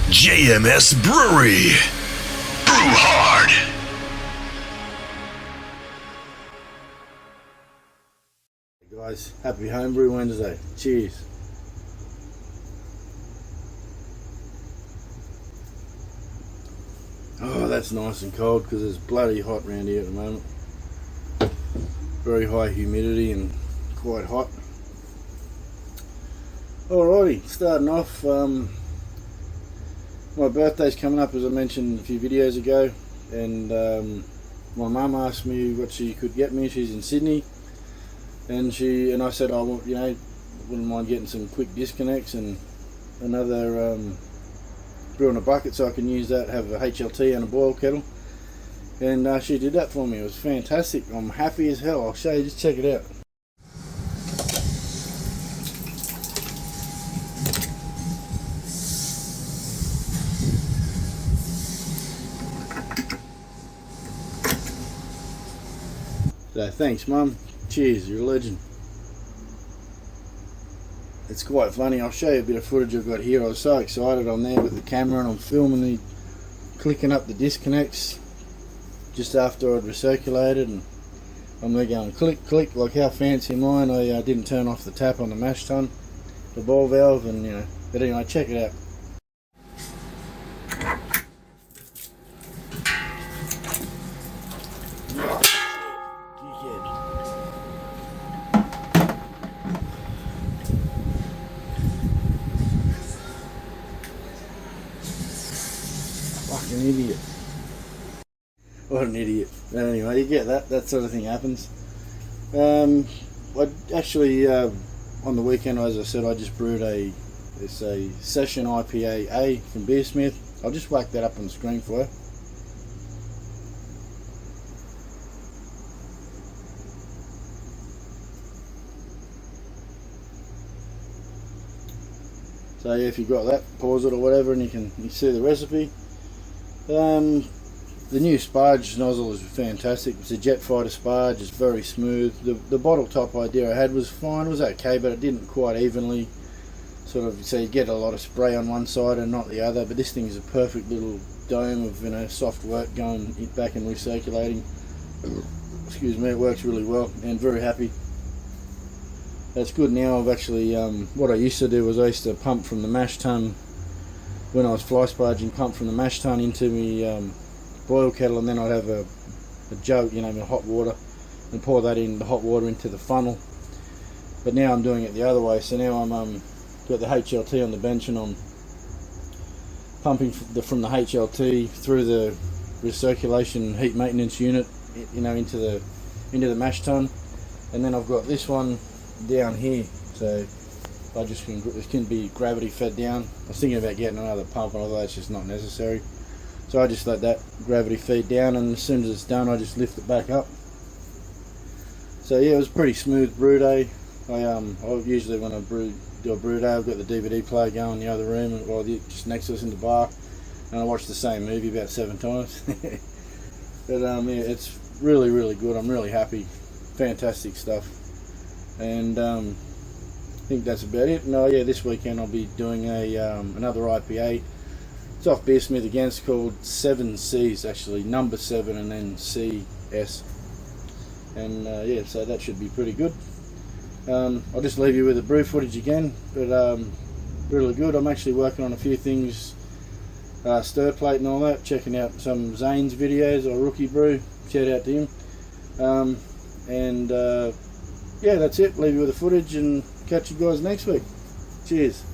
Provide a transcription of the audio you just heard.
JMS Brewery. Brew hard. Hey guys, happy Homebrew Wednesday. Cheers. Oh, that's nice and cold because it's bloody hot around here at the moment. Very high humidity and quite hot. Alrighty, starting off, my birthday's coming up, as I mentioned a few videos ago, and my mum asked me what she could get me. She's in Sydney, and I said I wouldn't mind getting some quick disconnects and another brew in a bucket so I can use that, have a HLT and a boil kettle, and she did that for me. It was fantastic. I'm happy as hell. I'll show you, just check it out. So thanks Mum, cheers, you're a legend. It's quite funny, I'll show you a bit of footage I've got here. I was so excited, I'm there with the camera and I'm filming clicking up the disconnects just after I'd recirculated, and I'm there going click click, like how fancy mine. I didn't turn off the tap on the mash tun, the ball valve, and but anyway, check it out. Fucking idiot. What an idiot. But anyway, you get that sort of thing happens. I actually, on the weekend, as I said, I just brewed a session IPA A from Beersmith. I'll just whack that up on the screen for you. So yeah, if you've got that, pause it or whatever, and you see the recipe. The new sparge nozzle is fantastic. It's a jet fighter sparge. It's very smooth. The bottle top idea I had was fine. It was okay, but it didn't quite evenly sort of, so you get a lot of spray on one side and not the other. But this thing is a perfect little dome of soft work going back and recirculating. Excuse me, it works really well and very happy. That's good. Now I've actually, what I used to do was I used to pump from the mash tun when I was fly sparging, pump from the mash tun into my boil kettle, and then I'd have a jug, with hot water, and pour that in, the hot water into the funnel. But now I'm doing it the other way. So now I'm got the HLT on the bench, and I'm pumping from the HLT through the recirculation heat maintenance unit, into the mash tun, and then I've got this one down here. So it can be gravity fed down. I was thinking about getting another pump, and although it's just not necessary. So I just let that gravity feed down, and as soon as it's done, I just lift it back up. So yeah, it was a pretty smooth brew day. I usually when I do a brew day, I've got the DVD player going in the other room, or just next to us in the bar, and I watch the same movie about 7 times. But yeah, it's really, really good. I'm really happy. Fantastic stuff. And I think that's about it. No, yeah, this weekend I'll be doing another IPA. It's off Beersmith again. It's called 7 C's, actually, number 7 and then CS. And yeah, so that should be pretty good. I'll just leave you with the brew footage again, but really good. I'm actually working on a few things, stir plate and all that, checking out some Zane's videos, or Rookie Brew. Shout out to him. And yeah, that's it. Leave you with the footage and catch you guys next week. Cheers.